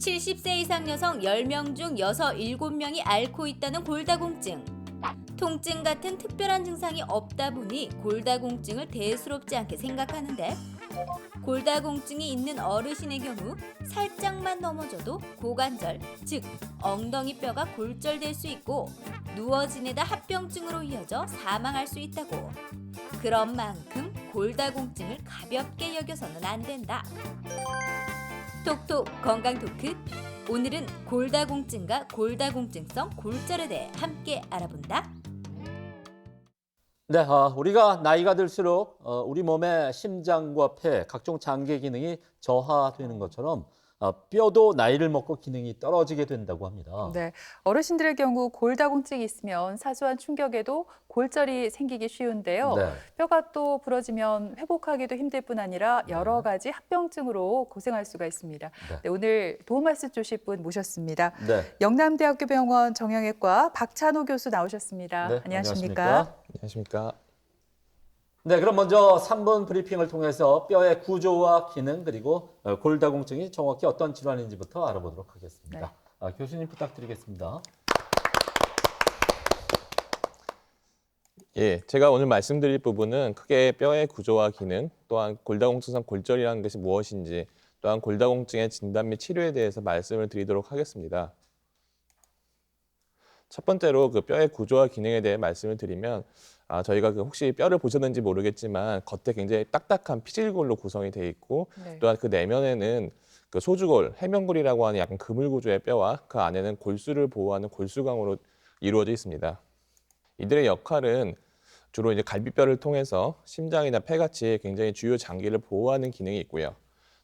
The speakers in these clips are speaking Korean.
70세 이상 여성 10명 중 6, 7명이 앓고 있다는 골다공증. 통증 같은 특별한 증상이 없다 보니 골다공증을 대수롭지 않게 생각하는데, 골다공증이 있는 어르신의 경우 살짝만 넘어져도 고관절, 즉 엉덩이 뼈가 골절될 수 있고 누워 지내다 합병증으로 이어져 사망할 수 있다고. 그런 만큼 골다공증을 가볍게 여겨서는 안 된다. 톡톡 건강 토크. 오늘은 골다공증과 골다공증성 골절에 대해 함께 알아본다. 네, 우리가 나이가 들수록 우리 몸의 심장과 폐, 각종 장기 기능이 저하되는 것처럼 뼈도 나이를 먹고 기능이 떨어지게 된다고 합니다. 네, 어르신들의 경우 골다공증이 있으면 사소한 충격에도 골절이 생기기 쉬운데요. 네. 뼈가 또 부러지면 회복하기도 힘들 뿐 아니라 여러 가지 합병증으로 고생할 수가 있습니다. 네. 네, 오늘 도움 말씀 주실 분 모셨습니다. 네. 영남대학교 병원 정형외과 박찬호 교수 나오셨습니다. 네, 안녕하십니까? 안녕하십니까. 네, 그럼 먼저 3분 브리핑을 통해서 뼈의 구조와 기능 그리고 골다공증이 정확히 어떤 질환인지부터 알아보도록 하겠습니다. 교수님 부탁드리겠습니다. 예, 제가 오늘 말씀드릴 부분은 크게 뼈의 구조와 기능, 또한 골다공증성 골절이라는 것이 무엇인지, 또한 골다공증의 진단 및 치료에 대해서 말씀을 드리도록 하겠습니다. 첫 번째로 그 뼈의 구조와 기능에 대해 말씀을 드리면, 저희가 혹시 뼈를 보셨는지 모르겠지만 겉에 굉장히 딱딱한 피질골로 구성이 되어 있고, 네. 또한 그 내면에는 그 소주골, 해면골이라고 하는 약간 그물 구조의 뼈와 그 안에는 골수를 보호하는 골수강으로 이루어져 있습니다. 이들의 역할은 주로 이제 갈비뼈를 통해서 심장이나 폐같이 굉장히 주요 장기를 보호하는 기능이 있고요.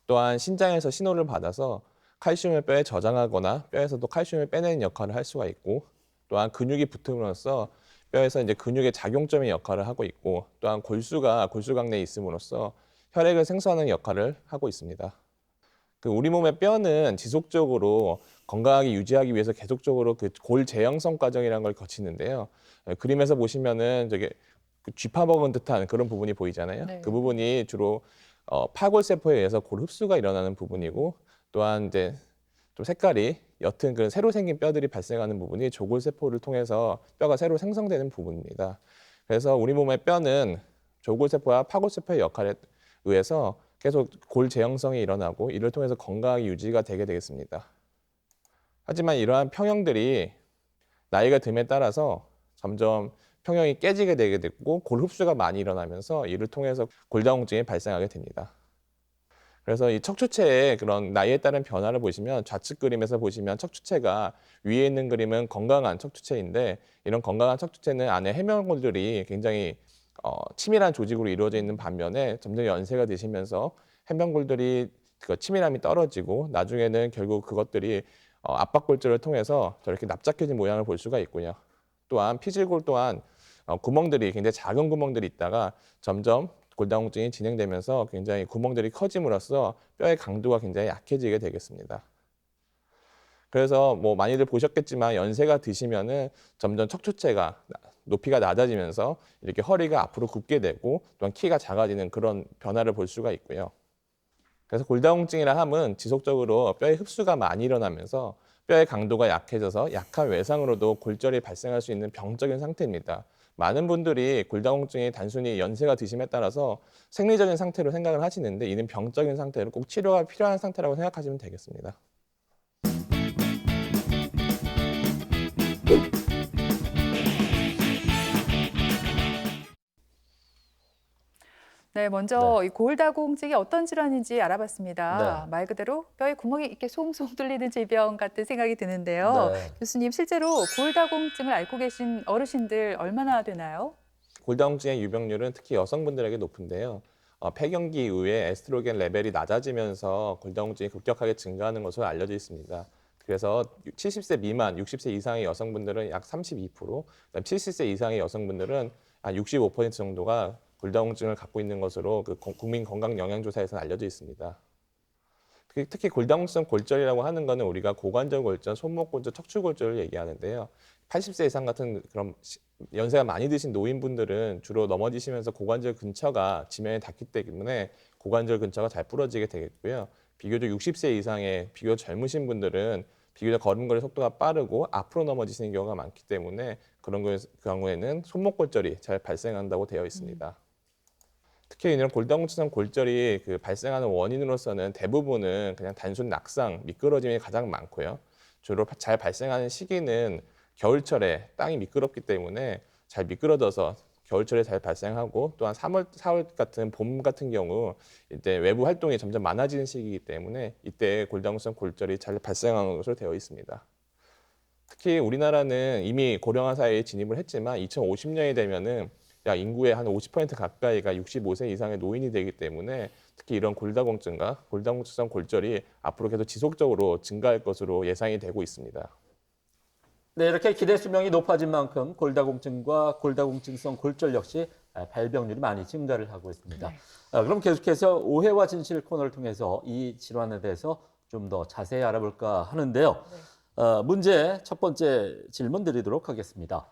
또한 신장에서 신호를 받아서 칼슘을 뼈에 저장하거나 뼈에서도 칼슘을 빼내는 역할을 할 수가 있고, 또한 근육이 붙음으로써 뼈에서 이제 근육의 작용점의 역할을 하고 있고, 또한 골수가 골수강 내에 있음으로써 혈액을 생성하는 역할을 하고 있습니다. 우리 몸의 뼈는 지속적으로 건강하게 유지하기 위해서 계속적으로 그 골 재형성 과정이라는 걸 거치는데요. 그림에서 보시면은 저게 쥐파 먹은 듯한 그런 부분이 보이잖아요. 네. 그 부분이 주로 파골세포에 의해서 골 흡수가 일어나는 부분이고, 또한 이제 좀 색깔이 옅은 그런 새로 생긴 뼈들이 발생하는 부분이 조골세포를 통해서 뼈가 새로 생성되는 부분입니다. 그래서 우리 몸의 뼈는 조골세포와 파골세포의 역할에 의해서 계속 골 재형성이 일어나고, 이를 통해서 건강하게 유지가 되게 되겠습니다. 하지만 이러한 평형들이 나이가 듦에 따라서 점점 평형이 깨지게 되게 됐고, 골 흡수가 많이 일어나면서 이를 통해서 골다공증이 발생하게 됩니다. 그래서 이 척추체의 그런 나이에 따른 변화를 보시면, 좌측 그림에서 보시면 척추체가 위에 있는 그림은 건강한 척추체인데, 이런 건강한 척추체는 안에 해면골들이 굉장히 치밀한 조직으로 이루어져 있는 반면에 점점 연세가 드시면서 해면골들이 그 치밀함이 떨어지고, 나중에는 결국 그것들이 압박골절을 통해서 저렇게 납작해진 모양을 볼 수가 있고요. 또한 피질골 또한 구멍들이 굉장히 작은 구멍들이 있다가 점점 골다공증이 진행되면서 굉장히 구멍들이 커짐으로써 뼈의 강도가 굉장히 약해지게 되겠습니다. 그래서 뭐 많이들 보셨겠지만 연세가 드시면은 점점 척추체가 높이가 낮아지면서 이렇게 허리가 앞으로 굽게 되고, 또한 키가 작아지는 그런 변화를 볼 수가 있고요. 그래서 골다공증이라 함은 지속적으로 뼈의 흡수가 많이 일어나면서 뼈의 강도가 약해져서 약한 외상으로도 골절이 발생할 수 있는 병적인 상태입니다. 많은 분들이 골다공증이 단순히 연세가 드심에 따라서 생리적인 상태로 생각을 하시는데, 이는 병적인 상태로 꼭 치료가 필요한 상태라고 생각하시면 되겠습니다. 네, 먼저 이 골다공증이 어떤 질환인지 알아봤습니다. 네. 말 그대로 뼈에 구멍이 이렇게 송송 뚫리는 질병 같은 생각이 드는데요. 네. 교수님, 실제로 골다공증을 앓고 계신 어르신들 얼마나 되나요? 골다공증의 유병률은 특히 여성분들에게 높은데요. 폐경기 이후에 에스트로겐 레벨이 낮아지면서 골다공증이 급격하게 증가하는 것으로 알려져 있습니다. 그래서 70세 미만, 60세 이상의 여성분들은 약 32%, 그다음 70세 이상의 여성분들은 한 65% 정도가 골다공증을 갖고 있는 것으로 그 국민건강영양조사에서 알려져 있습니다. 특히 골다공증 골절이라고 하는 거는 우리가 고관절 골절, 손목 골절, 척추 골절을 얘기하는데요. 80세 이상 같은 그런 연세가 많이 드신 노인분들은 주로 넘어지시면서 고관절 근처가 지면에 닿기 때문에 고관절 근처가 잘 부러지게 되겠고요. 비교적 60세 이상의 비교적 젊으신 분들은 비교적 걸음걸이 속도가 빠르고 앞으로 넘어지시는 경우가 많기 때문에 그런 경우에는 손목골절이 잘 발생한다고 되어 있습니다. 특히 이런 골다공증성 골절이 발생하는 원인으로서는 대부분은 그냥 단순 낙상, 미끄러짐이 가장 많고요. 주로 잘 발생하는 시기는 겨울철에 땅이 미끄럽기 때문에 잘 미끄러져서 겨울철에 잘 발생하고 또한 3월, 4월 같은 봄 같은 경우 이때 외부 활동이 점점 많아지는 시기이기 때문에 이때 골다공증성 골절이 잘 발생하는 것으로 되어 있습니다. 특히 우리나라는 이미 고령화 사회에 진입을 했지만 2050년이 되면은 약 인구의 한 50% 가까이가 65세 이상의 노인이 되기 때문에 특히 이런 골다공증과 골다공증성 골절이 앞으로 계속 지속적으로 증가할 것으로 예상이 되고 있습니다. 네, 이렇게 기대 수명이 높아진 만큼 골다공증과 골다공증성 골절 역시 발병률이 많이 증가를 하고 있습니다. 그럼 계속해서 오해와 진실 코너를 통해서 이 질환에 대해서 좀 더 자세히 알아볼까 하는데요. 문제 첫 번째 질문 드리도록 하겠습니다.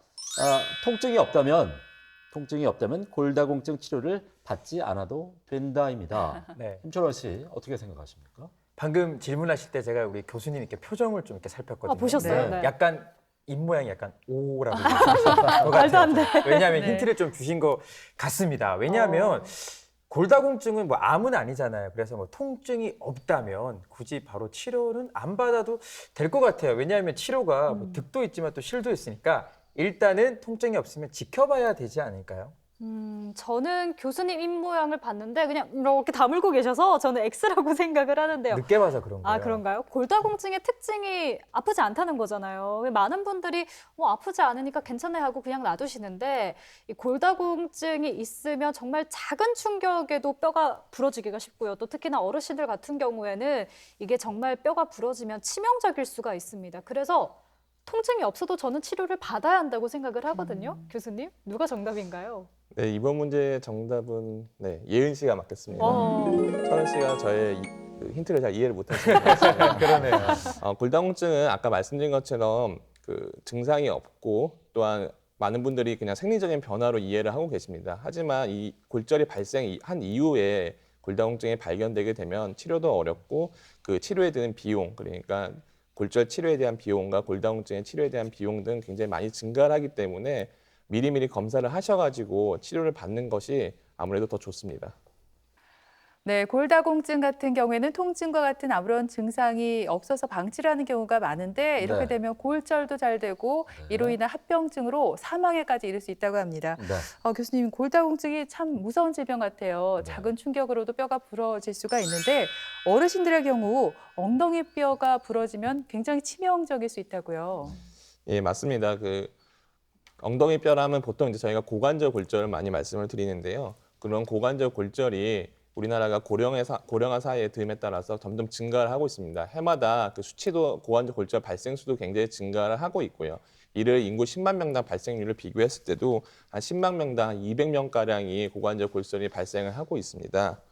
통증이 없다면 골다공증 치료를 받지 않아도 된다입니다. 네. 김철원 씨 어떻게 생각하십니까? 방금 질문하실 때 제가 우리 교수님 이렇게 표정을 좀 이렇게 살폈거든요. 보셨어요? 네. 네. 약간 입 모양이 약간 오라고 말씀하신 것 말도 안 같아요. 왜냐하면 네. 힌트를 좀 주신 것 같습니다. 왜냐하면 골다공증은 뭐 암은 아니잖아요. 그래서 뭐 통증이 없다면 굳이 바로 치료는 안 받아도 될 것 같아요. 왜냐하면 치료가 뭐 득도 있지만 또 실도 있으니까 일단은 통증이 없으면 지켜봐야 되지 않을까요? 저는 교수님 입 모양을 봤는데 그냥 이렇게 다물고 계셔서 저는 X라고 생각을 하는데요. 늦게 봐서 그런 거예요. 아, 그런가요? 골다공증의 특징이 아프지 않다는 거잖아요. 많은 분들이 뭐 아프지 않으니까 괜찮아 하고 그냥 놔두시는데 이 골다공증이 있으면 정말 작은 충격에도 뼈가 부러지기가 쉽고요. 또 특히나 어르신들 같은 경우에는 이게 정말 뼈가 부러지면 치명적일 수가 있습니다. 그래서 통증이 없어도 저는 치료를 받아야 한다고 생각을 하거든요. 교수님, 누가 정답인가요? 네, 이번 문제의 정답은 예은 씨가 맞겠습니다. 어. 철원 씨가 저의 힌트를 잘 이해를 못하시는 것 같습니다. 그러네요. 골다공증은 아까 말씀드린 것처럼 증상이 없고 또한 많은 분들이 그냥 생리적인 변화로 이해를 하고 계십니다. 하지만 이 골절이 발생한 이후에 골다공증이 발견되게 되면 치료도 어렵고 그 치료에 드는 비용, 그러니까 골절 치료에 대한 비용과 골다공증의 치료에 대한 비용 등 굉장히 많이 증가를 하기 때문에 미리미리 검사를 하셔가지고 치료를 받는 것이 아무래도 더 좋습니다. 네, 골다공증 같은 경우에는 통증과 같은 아무런 증상이 없어서 방치를 하는 경우가 많은데 이렇게 네. 되면 골절도 잘 되고 이로 인한 합병증으로 사망에까지 이를 수 있다고 합니다. 네. 교수님, 골다공증이 참 무서운 질병 같아요. 네. 작은 충격으로도 뼈가 부러질 수가 있는데 어르신들의 경우 엉덩이 뼈가 부러지면 굉장히 치명적일 수 있다고요. 예, 맞습니다. 엉덩이 뼈라면 보통 이제 저희가 고관절 골절을 많이 말씀을 드리는데요. 그런 고관절 골절이 우리나라가 고령화 사회에 듦에 따라서 점점 증가를 하고 있습니다. 해마다 수치도 고관절 골절 발생 수도 굉장히 증가를 하고 있고요. 이를 인구 10만 명당 발생률을 비교했을 때도 한 10만 명당 200명가량이 고관절 골절이 발생을 하고 있습니다.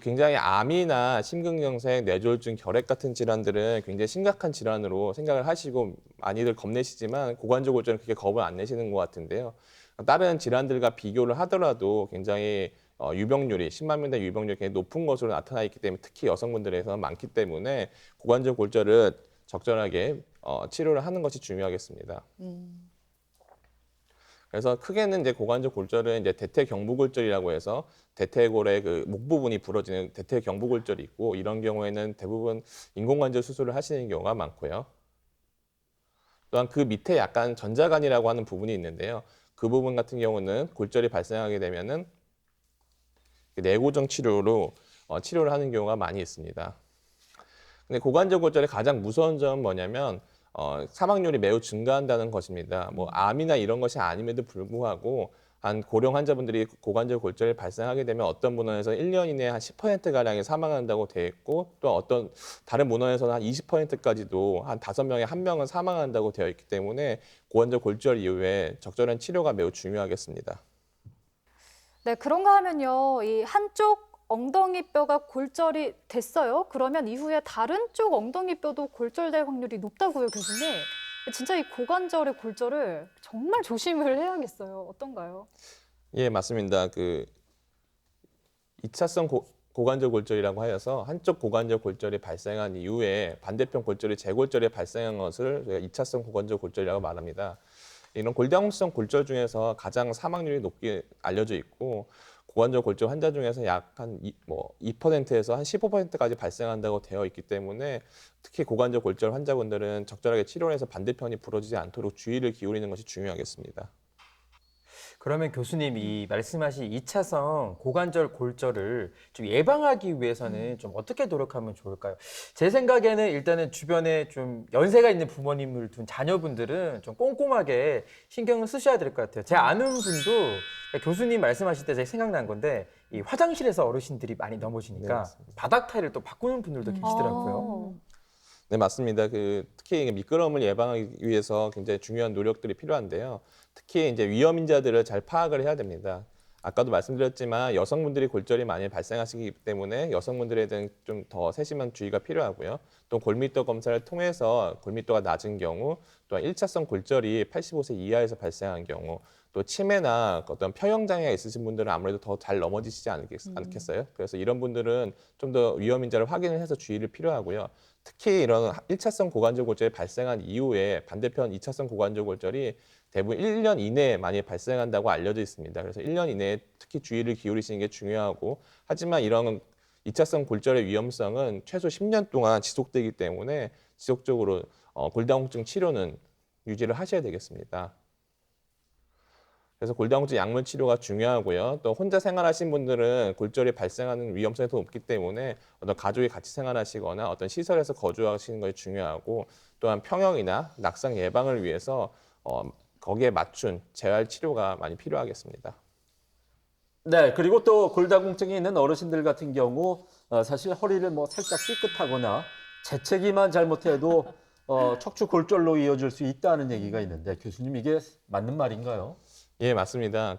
굉장히 암이나 심근경색, 뇌졸중, 결핵 같은 질환들은 굉장히 심각한 질환으로 생각을 하시고 많이들 겁내시지만 고관절 골절은 그렇게 겁을 안 내시는 것 같은데요. 다른 질환들과 비교를 하더라도 굉장히 유병률이 10만 명당 유병률이 굉장히 높은 것으로 나타나 있기 때문에 특히 여성분들에서 많기 때문에 고관절 골절을 적절하게 치료를 하는 것이 중요하겠습니다. 그래서 크게는 이제 고관절 골절은 이제 대퇴경부골절이라고 해서 대퇴골의 목 부분이 부러지는 대퇴경부골절이 있고 이런 경우에는 대부분 인공관절 수술을 하시는 경우가 많고요. 또한 그 밑에 약간 전자간이라고 하는 부분이 있는데요. 그 부분 같은 경우는 골절이 발생하게 되면은 내고정 치료로 치료를 하는 경우가 많이 있습니다. 근데 고관절 골절의 가장 무서운 점은 뭐냐면 사망률이 매우 증가한다는 것입니다. 뭐 암이나 이런 것이 아님에도 불구하고 한 고령 환자분들이 고관절 골절이 발생하게 되면 어떤 문헌에서 1년 이내에 한 10%가량이 사망한다고 되어 있고 또 어떤 다른 문헌에서는 한 20%까지도 한 5명에 1명은 사망한다고 되어 있기 때문에 고관절 골절 이후에 적절한 치료가 매우 중요하겠습니다. 네, 그런가 하면요. 이 한쪽 엉덩이 뼈가 골절이 됐어요. 그러면 이후에 다른 쪽 엉덩이 뼈도 골절될 확률이 높다고요, 교수님. 진짜 이 고관절의 골절을 정말 조심을 해야겠어요. 어떤가요? 예, 맞습니다. 2차성 고관절 골절이라고 하여서 한쪽 고관절 골절이 발생한 이후에 반대편 골절이 재골절이 발생한 것을 저희가 2차성 고관절 골절이라고 말합니다. 이런 골다공증성 골절 중에서 가장 사망률이 높게 알려져 있고 고관절 골절 환자 중에서 약 한 2%에서 한 15%까지 발생한다고 되어 있기 때문에 특히 고관절 골절 환자분들은 적절하게 치료를 해서 반대편이 부러지지 않도록 주의를 기울이는 것이 중요하겠습니다. 그러면 교수님이 말씀하신 2차성 고관절 골절을 좀 예방하기 위해서는 좀 어떻게 노력하면 좋을까요? 제 생각에는 일단은 주변에 좀 연세가 있는 부모님을 둔 자녀분들은 좀 꼼꼼하게 신경을 쓰셔야 될 것 같아요. 제 아는 분도 교수님 말씀하실 때 제가 생각난 건데 이 화장실에서 어르신들이 많이 네, 넘어지니까 맞습니다. 바닥 타일을 또 바꾸는 분들도 계시더라고요. 네, 맞습니다. 특히 미끄럼을 예방하기 위해서 굉장히 중요한 노력들이 필요한데요. 특히 이제 위험 인자들을 잘 파악을 해야 됩니다. 아까도 말씀드렸지만 여성분들이 골절이 많이 발생하시기 때문에 여성분들에 대한 좀 더 세심한 주의가 필요하고요. 또 골밀도 검사를 통해서 골밀도가 낮은 경우, 또한 1차성 골절이 85세 이하에서 발생한 경우, 또 치매나 어떤 평형 장애가 있으신 분들은 아무래도 더 잘 넘어지시지 않겠어요? 그래서 이런 분들은 좀 더 위험 인자를 확인을 해서 주의를 필요하고요. 특히 이런 1차성 고관절 골절이 발생한 이후에 반대편 2차성 고관절 골절이 대부분 1년 이내에 많이 발생한다고 알려져 있습니다. 그래서 1년 이내에 특히 주의를 기울이시는 게 중요하고, 하지만 이런 2차성 골절의 위험성은 최소 10년 동안 지속되기 때문에 지속적으로 골다공증 치료는 유지를 하셔야 되겠습니다. 그래서 골다공증 약물 치료가 중요하고요. 또 혼자 생활하신 분들은 골절이 발생하는 위험성이 더 높기 때문에 어떤 가족이 같이 생활하시거나 어떤 시설에서 거주하시는 것이 중요하고, 또한 평형이나 낙상 예방을 위해서 거기에 맞춘 재활 치료가 많이 필요하겠습니다. 네, 그리고 또 골다공증이 있는 어르신들 같은 경우 사실 허리를 뭐 살짝 삐끗하거나 재채기만 잘못해도 척추 골절로 이어질 수 있다는 얘기가 있는데 교수님 이게 맞는 말인가요? 예, 맞습니다.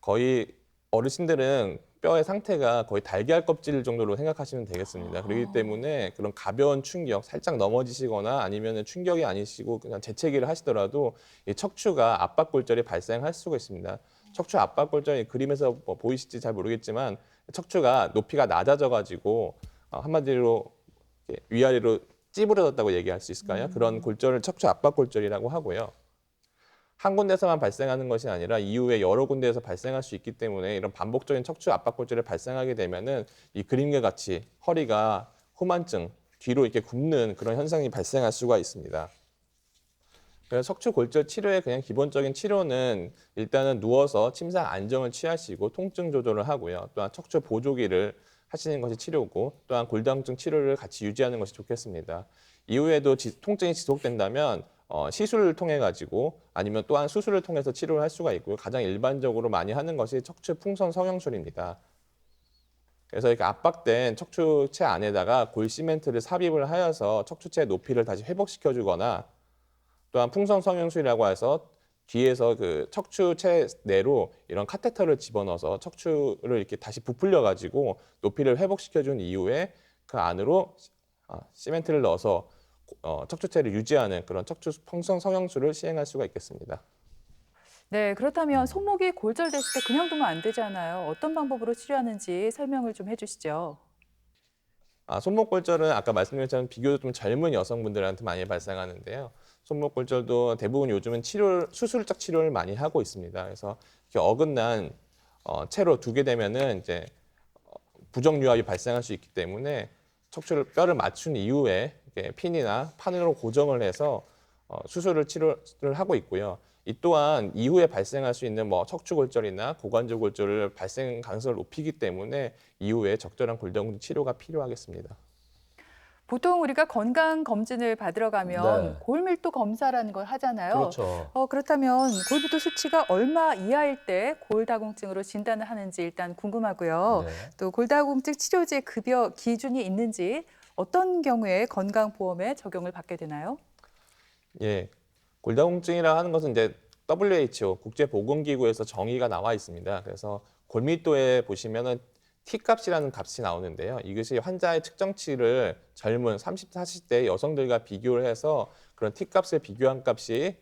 거의 어르신들은 뼈의 상태가 거의 달걀 껍질 정도로 생각하시면 되겠습니다. 그렇기 때문에 그런 가벼운 충격, 살짝 넘어지시거나 아니면 충격이 아니시고 그냥 재채기를 하시더라도 이 척추가 압박골절이 발생할 수가 있습니다. 척추 압박골절이 그림에서 보이실지 잘 모르겠지만 척추가 높이가 낮아져가지고 한마디로 위아래로 찌부러졌다고 얘기할 수 있을까요? 그런 골절을 척추 압박골절이라고 하고요. 한 군데서만 발생하는 것이 아니라 이후에 여러 군데에서 발생할 수 있기 때문에 이런 반복적인 척추 압박골절이 발생하게 되면은 이 그림과 같이 허리가 후만증, 뒤로 이렇게 굽는 그런 현상이 발생할 수가 있습니다. 그래서 척추 골절 치료의 그냥 기본적인 치료는 일단은 누워서 침상 안정을 취하시고 통증 조절을 하고요. 또한 척추 보조기를 하시는 것이 치료고, 또한 골다공증 치료를 같이 유지하는 것이 좋겠습니다. 이후에도 통증이 지속된다면 시술을 통해 가지고 아니면 또한 수술을 통해서 치료를 할 수가 있고요. 가장 일반적으로 많이 하는 것이 척추 풍선 성형술입니다. 그래서 이렇게 압박된 척추체 안에다가 골 시멘트를 삽입을 하여서 척추체 높이를 다시 회복시켜 주거나, 또한 풍선 성형술이라고 해서 뒤에서 그 척추체 내로 이런 카테터를 집어넣어서 척추를 이렇게 다시 부풀려 가지고 높이를 회복시켜 준 이후에 그 안으로 시멘트를 넣어서 척추체를 유지하는 그런 척추 풍선 성형술을 시행할 수가 있겠습니다. 네, 그렇다면 손목이 골절됐을 때 그냥 두면 안 되잖아요. 어떤 방법으로 치료하는지 설명을 좀 해주시죠. 손목 골절은 아까 말씀드렸지만 비교적 좀 젊은 여성분들한테 많이 발생하는데요. 손목 골절도 대부분 요즘은 수술적 치료를 많이 하고 있습니다. 그래서 이렇게 어긋난 채로 두게 되면은 이제 부정유합이 발생할 수 있기 때문에 뼈를 맞춘 이후에 이렇게 핀이나 판으로 고정을 해서 치료를 하고 있고요. 이 또한 이후에 발생할 수 있는 척추 골절이나 고관절 골절을 발생 가능성을 높이기 때문에 이후에 적절한 골다공증 치료가 필요하겠습니다. 보통 우리가 건강 검진을 받으러 가면 네. 골밀도 검사라는 걸 하잖아요. 그렇죠. 그렇다면 골밀도 수치가 얼마 이하일 때 골다공증으로 진단을 하는지 일단 궁금하고요. 네. 또 골다공증 치료제 급여 기준이 있는지, 어떤 경우에 건강보험에 적용을 받게 되나요? 예, 골다공증이라 하는 것은 이제 WHO 국제보건기구에서 정의가 나와 있습니다. 그래서 골밀도에 보시면은 T값이라는 값이 나오는데요. 이것이 환자의 측정치를 젊은 30, 40대 여성들과 비교를 해서 그런 T값을 비교한 값이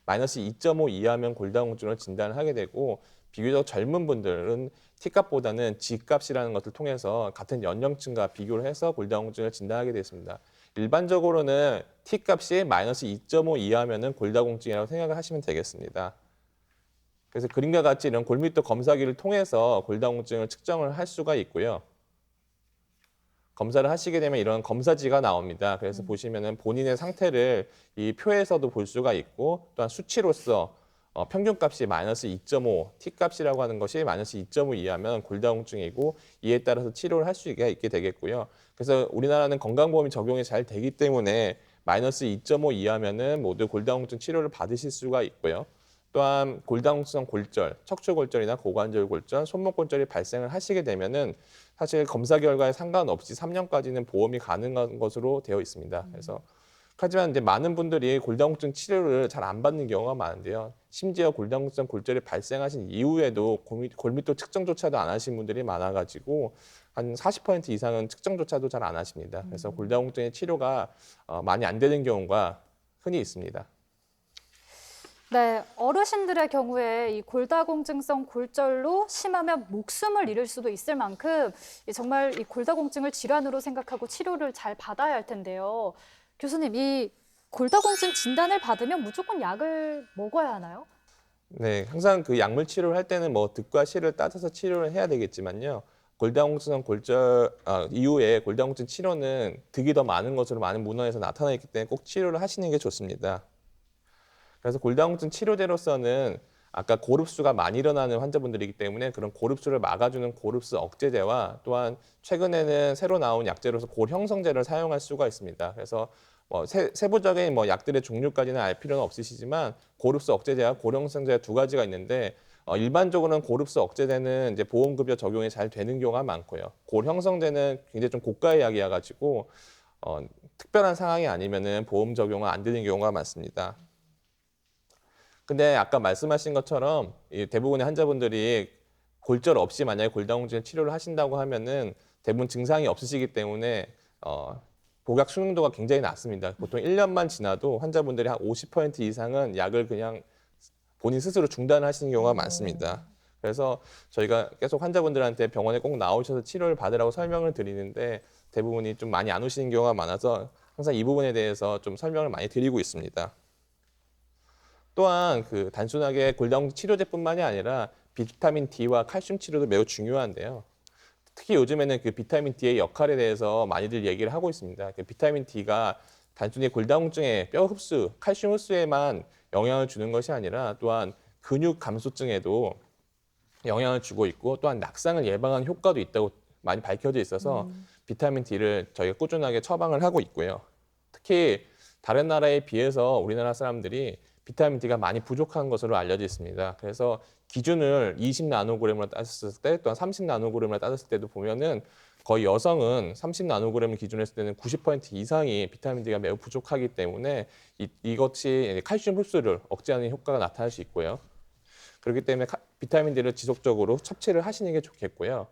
마이너스 2.5 이하면 골다공증을 진단을 하게 되고, 비교적 젊은 분들은 T값보다는 G값이라는 것을 통해서 같은 연령층과 비교를 해서 골다공증을 진단하게 되어 있습니다. 일반적으로는 T값이 마이너스 2.5 이하면은 골다공증이라고 생각을 하시면 되겠습니다. 그래서 그림과 같이 이런 골밀도 검사기를 통해서 골다공증을 측정을 할 수가 있고요. 검사를 하시게 되면 이런 검사지가 나옵니다. 그래서 보시면은 본인의 상태를 이 표에서도 볼 수가 있고 또한 수치로서 평균값이 마이너스 2.5, T값이라고 하는 것이 마이너스 2.5 이하면 골다공증이고 이에 따라서 치료를 할 수가 있게 되겠고요. 그래서 우리나라는 건강보험이 적용이 잘 되기 때문에 마이너스 2.5 이하면은 모두 골다공증 치료를 받으실 수가 있고요. 또한 골다공증성 골절, 척추골절이나 고관절 골절, 손목 골절이 발생을 하시게 되면은 사실 검사 결과에 상관없이 3년까지는 보험이 가능한 것으로 되어 있습니다. 그래서 하지만 이제 많은 분들이 골다공증 치료를 잘 안 받는 경우가 많은데요. 심지어 골다공증 골절이 발생하신 이후에도 골밀도 측정조차도 안 하신 분들이 많아가지고 한 40% 이상은 측정조차도 잘 안 하십니다. 그래서 골다공증의 치료가 많이 안 되는 경우가 흔히 있습니다. 네, 어르신들의 경우에 이 골다공증성 골절로 심하면 목숨을 잃을 수도 있을 만큼 정말 이 골다공증을 질환으로 생각하고 치료를 잘 받아야 할 텐데요. 교수님, 이 골다공증 진단을 받으면 무조건 약을 먹어야 하나요? 네, 항상 그 약물 치료를 할 때는 뭐 득과 실을 따져서 치료를 해야 되겠지만요. 골다공증성 골절 이후에 골다공증 치료는 득이 더 많은 것으로 많은 문헌에서 나타나 있기 때문에 꼭 치료를 하시는 게 좋습니다. 그래서 골다공증 치료제로서는 아까 고릅수가 많이 일어나는 환자분들이기 때문에 그런 고릅수를 막아주는 고릅수 억제제와 또한 최근에는 새로 나온 약제로서 골형성제를 사용할 수가 있습니다. 그래서 뭐 세부적인 뭐 약들의 종류까지는 알 필요는 없으시지만 고릅수 억제제와 골형성제 두 가지가 있는데 일반적으로는 고릅수 억제제는 이제 보험급여 적용이 잘 되는 경우가 많고요. 골형성제는 굉장히 좀 고가의 약이어 가지고 특별한 상황이 아니면은 보험 적용은 안 되는 경우가 많습니다. 근데 아까 말씀하신 것처럼 대부분의 환자분들이 골절 없이 만약에 골다공증 치료를 하신다고 하면은 대부분 증상이 없으시기 때문에 복약 수능도가 굉장히 낮습니다. 보통 1년만 지나도 환자분들이 한 50% 이상은 약을 그냥 본인 스스로 중단하시는 경우가 많습니다. 그래서 저희가 계속 환자분들한테 병원에 꼭 나오셔서 치료를 받으라고 설명을 드리는데 대부분이 좀 많이 안 오시는 경우가 많아서 항상 이 부분에 대해서 좀 설명을 많이 드리고 있습니다. 또한 그 단순하게 골다공증 치료제뿐만이 아니라 비타민 D와 칼슘 치료도 매우 중요한데요. 특히 요즘에는 그 비타민 D의 역할에 대해서 많이들 얘기를 하고 있습니다. 그 비타민 D가 단순히 골다공증의 뼈 흡수, 칼슘 흡수에만 영향을 주는 것이 아니라 또한 근육 감소증에도 영향을 주고 있고 또한 낙상을 예방하는 효과도 있다고 많이 밝혀져 있어서 비타민 D를 저희가 꾸준하게 처방을 하고 있고요. 특히 다른 나라에 비해서 우리나라 사람들이 비타민 D가 많이 부족한 것으로 알려져 있습니다. 그래서 기준을 20나노그램으로 따졌을 때 또한 30나노그램으로 따졌을 때도 보면은 거의 여성은 30나노그램을 기준으로 했을 때는 90% 이상이 비타민 D가 매우 부족하기 때문에 이것이 칼슘 흡수를 억제하는 효과가 나타날 수 있고요. 그렇기 때문에 비타민 D를 지속적으로 섭취를 하시는 게 좋겠고요.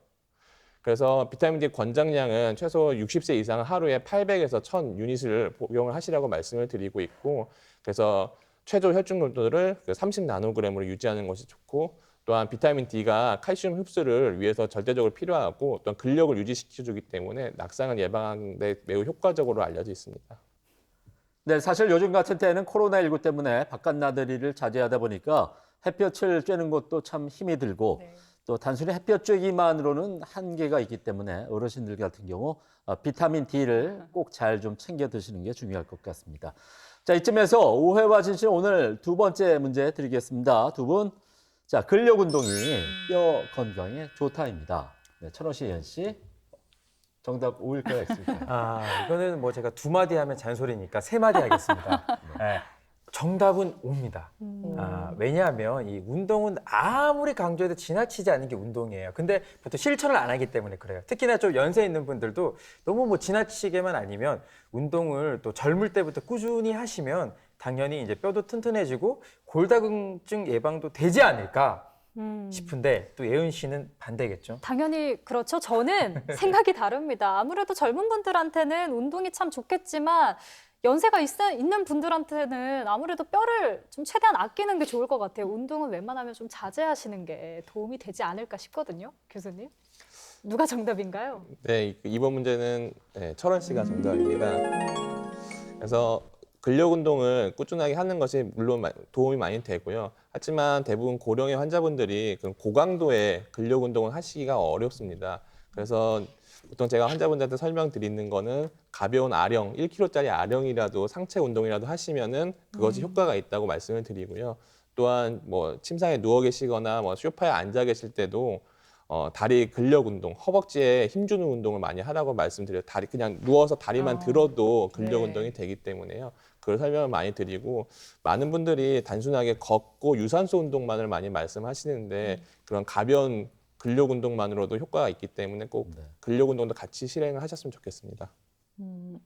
그래서 비타민 D 권장량은 최소 60세 이상은 하루에 800에서 1000 유닛을 복용을 하시라고 말씀을 드리고 있고 그래서 최저 혈중 농도를 30나노그램으로 유지하는 것이 좋고 또한 비타민 D가 칼슘 흡수를 위해서 절대적으로 필요하고 또한 근력을 유지시켜주기 때문에 낙상을 예방하는 데 매우 효과적으로 알려져 있습니다. 네, 사실 요즘 같은 때는 코로나19 때문에 바깥 나들이를 자제하다 보니까 햇볕을 쬐는 것도 참 힘이 들고 네. 또 단순히 햇볕 쬐기만으로는 한계가 있기 때문에 어르신들 같은 경우 비타민 D를 꼭 잘 좀 챙겨 드시는 게 중요할 것 같습니다. 자, 이쯤에서 오해와 진실 오늘 두 번째 문제 드리겠습니다. 두 분, 자, 근력 운동이 뼈 건강에 좋다입니다. 네, 천호씨, 씨, 정답 O일까요, X일까요? 이거는 뭐 제가 두 마디 하면 잔소리니까 세 마디 하겠습니다. 네. 정답은 O입니다. 왜냐하면 이 운동은 아무리 강조해도 지나치지 않는 게 운동이에요. 근데 보통 실천을 안 하기 때문에 그래요. 특히나 좀 연세 있는 분들도 너무 뭐 지나치게만 아니면 운동을 또 젊을 때부터 꾸준히 하시면 당연히 이제 뼈도 튼튼해지고 골다공증 예방도 되지 않을까 싶은데 또 예은 씨는 반대겠죠? 당연히 그렇죠. 저는 생각이 다릅니다. 아무래도 젊은 분들한테는 운동이 참 좋겠지만 연세가 있는 분들한테는 아무래도 뼈를 좀 최대한 아끼는 게 좋을 것 같아요. 운동은 웬만하면 좀 자제하시는 게 도움이 되지 않을까 싶거든요. 교수님. 누가 정답인가요? 네, 이번 문제는 네, 철원 씨가 정답입니다. 그래서 근력 운동을 꾸준하게 하는 것이 물론 도움이 많이 되고요. 하지만 대부분 고령의 환자분들이 그 고강도의 근력 운동을 하시기가 어렵습니다. 그래서 보통 제가 환자분들한테 설명드리는 거는 가벼운 아령, 1kg짜리 아령이라도 상체 운동이라도 하시면은 그것이 효과가 있다고 말씀을 드리고요. 또한 뭐 침상에 누워 계시거나 뭐 소파에 앉아 계실 때도 다리 근력 운동, 허벅지에 힘 주는 운동을 많이 하라고 말씀드려요. 다리 그냥 누워서 다리만 들어도 근력 네. 운동이 되기 때문에요. 그걸 설명을 많이 드리고 많은 분들이 단순하게 걷고 유산소 운동만을 많이 말씀하시는데 그런 가벼운 근력 운동만으로도 효과가 있기 때문에 꼭 네. 근력 운동도 같이 실행을 하셨으면 좋겠습니다.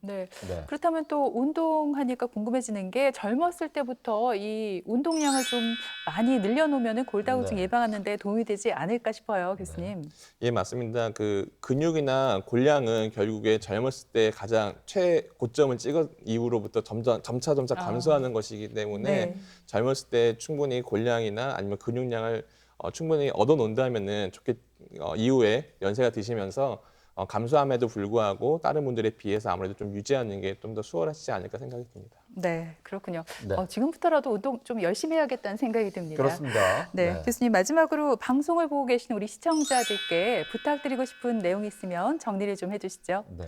네. 네. 그렇다면 또 운동하니까 궁금해지는 게 젊었을 때부터 이 운동량을 좀 많이 늘려놓으면 골다공증 네. 예방하는 데 도움이 되지 않을까 싶어요, 교수님. 예, 맞습니다. 그 근육이나 골량은 결국에 젊었을 때 가장 최고점을 찍은 이후로부터 점차 감소하는 것이기 때문에 네. 젊었을 때 충분히 골량이나 아니면 근육량을 충분히 얻어놓는다면은 이후에 연세가 드시면서 감소함에도 불구하고 다른 분들에 비해서 아무래도 좀 유지하는 게 좀 더 수월하시지 않을까 생각이 듭니다. 네, 그렇군요. 네. 지금부터라도 운동 좀 열심히 해야겠다는 생각이 듭니다. 그렇습니다. 네, 교수님 마지막으로 방송을 보고 계시는 우리 시청자들께 부탁드리고 싶은 내용이 있으면 정리를 좀 해주시죠. 네.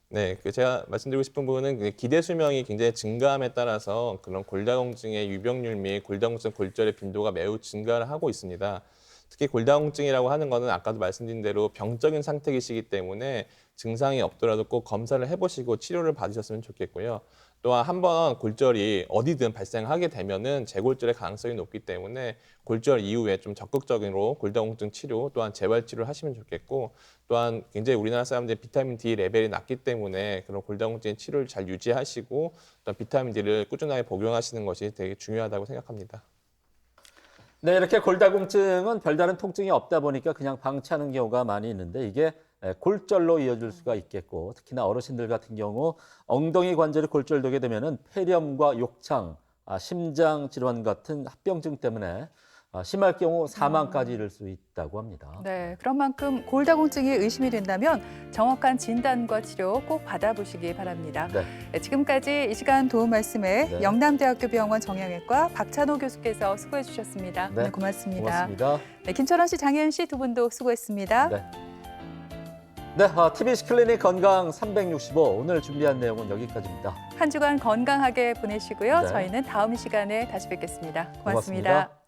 네, 제가 말씀드리고 싶은 부분은 그 기대 수명이 굉장히 증가함에 따라서 그런 골다공증의 유병률 및 골다공증 골절의 빈도가 매우 증가를 하고 있습니다. 특히 골다공증이라고 하는 거는 아까도 말씀드린 대로 병적인 상태이시기 때문에 증상이 없더라도 꼭 검사를 해보시고 치료를 받으셨으면 좋겠고요. 또한 한번 골절이 어디든 발생하게 되면은 재골절의 가능성이 높기 때문에 골절 이후에 좀 적극적으로 골다공증 치료 또한 재활 치료를 하시면 좋겠고 또한 굉장히 우리나라 사람들이 비타민 D 레벨이 낮기 때문에 그런 골다공증 치료를 잘 유지하시고 또한 비타민 D를 꾸준하게 복용하시는 것이 되게 중요하다고 생각합니다. 네, 이렇게 골다공증은 별다른 통증이 없다 보니까 그냥 방치하는 경우가 많이 있는데 이게 골절로 이어질 수가 있겠고 특히나 어르신들 같은 경우 엉덩이 관절이 골절되게 되면은 폐렴과 욕창, 심장 질환 같은 합병증 때문에 심할 경우 사망까지 이를 수 있다고 합니다. 네, 그런 만큼 골다공증이 의심이 된다면 정확한 진단과 치료 꼭 받아보시기 바랍니다. 네. 네, 지금까지 이 시간 도움 말씀에 네. 영남대학교 병원 정형외과 박찬호 교수께서 수고해 주셨습니다. 네, 오늘 고맙습니다. 고맙습니다. 네, 김철원 씨, 장혜은 씨 두 분도 수고했습니다. 네. 네, TBC 클리닉 건강 365 오늘 준비한 내용은 여기까지입니다. 한 주간 건강하게 보내시고요. 네. 저희는 다음 시간에 다시 뵙겠습니다. 고맙습니다. 고맙습니다.